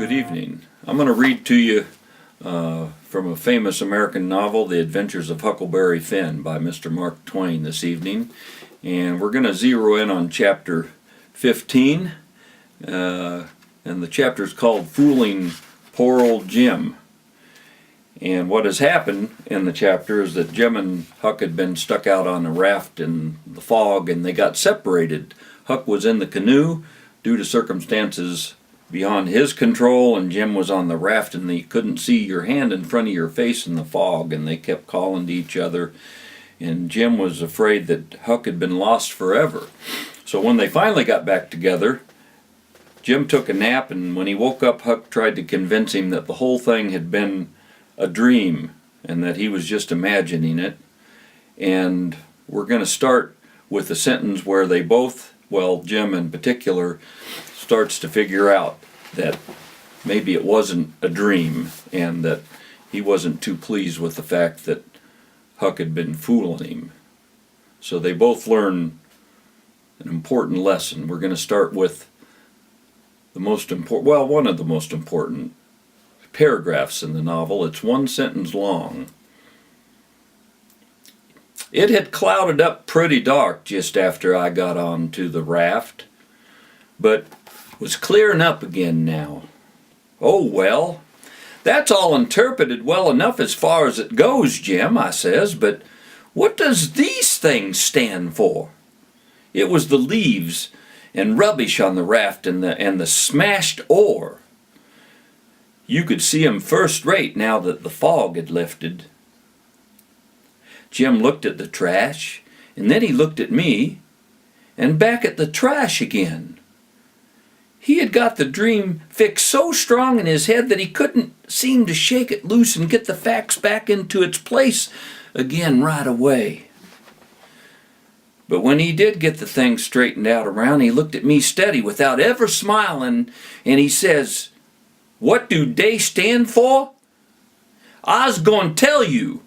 Good evening. I'm going to read to you from a famous American novel, The Adventures of Huckleberry Finn by Mr. Mark Twain this evening. And we're going to zero in on chapter 15. And the chapter is called Fooling Poor Old Jim. And what has happened in the chapter is that Jim and Huck had been stuck out on a raft in the fog and they got separated. Huck was in the canoe due to circumstances beyond his control, and Jim was on the raft and he couldn't see your hand in front of your face in the fog, and they kept calling to each other, and Jim was afraid that Huck had been lost forever. So when they finally got back together, Jim took a nap, and when he woke up, Huck tried to convince him that the whole thing had been a dream and that he was just imagining it. And we're going to start with a sentence where they both, well, Jim in particular, starts to figure out that maybe it wasn't a dream and that he wasn't too pleased with the fact that Huck had been fooling him. So they both learn an important lesson. We're going to start with the most important, well, one of the most important paragraphs in the novel. It's one sentence long. It had clouded up pretty dark just after I got onto the raft, but was clearing up again now. Oh, well, that's all interpreted well enough as far as it goes, Jim, I says, but what does these things stand for? It was the leaves and rubbish on the raft and the smashed oar. You could see 'em first rate now that the fog had lifted. Jim looked at the trash, and then he looked at me, and back at the trash again. He had got the dream fixed so strong in his head that he couldn't seem to shake it loose and get the facts back into its place again right away. But when he did get the thing straightened out around, he looked at me steady without ever smiling, and he says, "What do they stand for? I's going to tell you.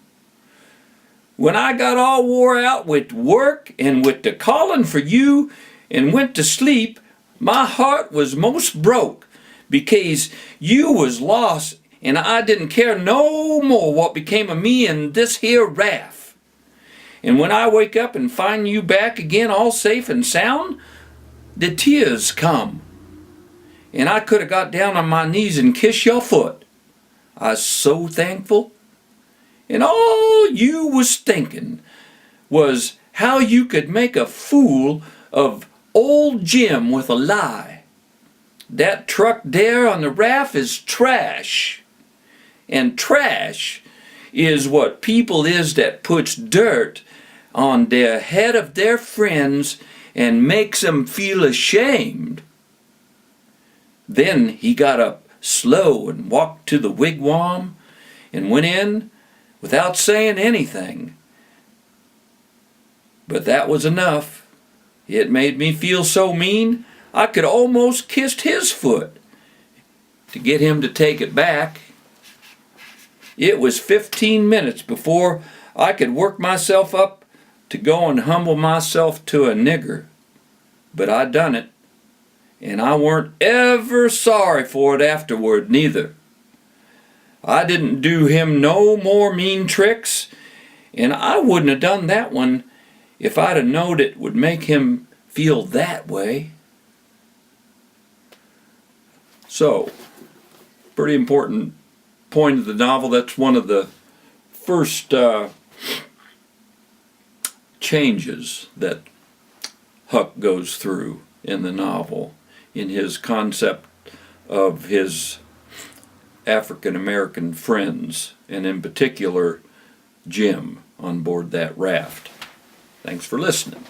When I got all wore out with work and with the calling for you and went to sleep, my heart was most broke because you was lost and I didn't care no more what became of me in this here raft. And when I wake up and find you back again all safe and sound, the tears come. And I could have got down on my knees and kissed your foot. I's so thankful. And all you was thinking was how you could make a fool of old Jim with a lie. That truck there on the raft is trash. And trash is what people is that puts dirt on their head of their friends and makes 'em feel ashamed." Then he got up slow and walked to the wigwam and went in without saying anything. But that was enough. It made me feel so mean I could almost kissed his foot to get him to take it back. It was 15 minutes before I could work myself up to go and humble myself to a nigger. But I done it, and I weren't ever sorry for it afterward neither. I didn't do him no more mean tricks, and I wouldn't have done that one if I'd have knowed it would make him feel that way. So, pretty important point of the novel. That's one of the first changes that Huck goes through in the novel in his concept of his African American friends, and in particular Jim on board that raft. Thanks for listening.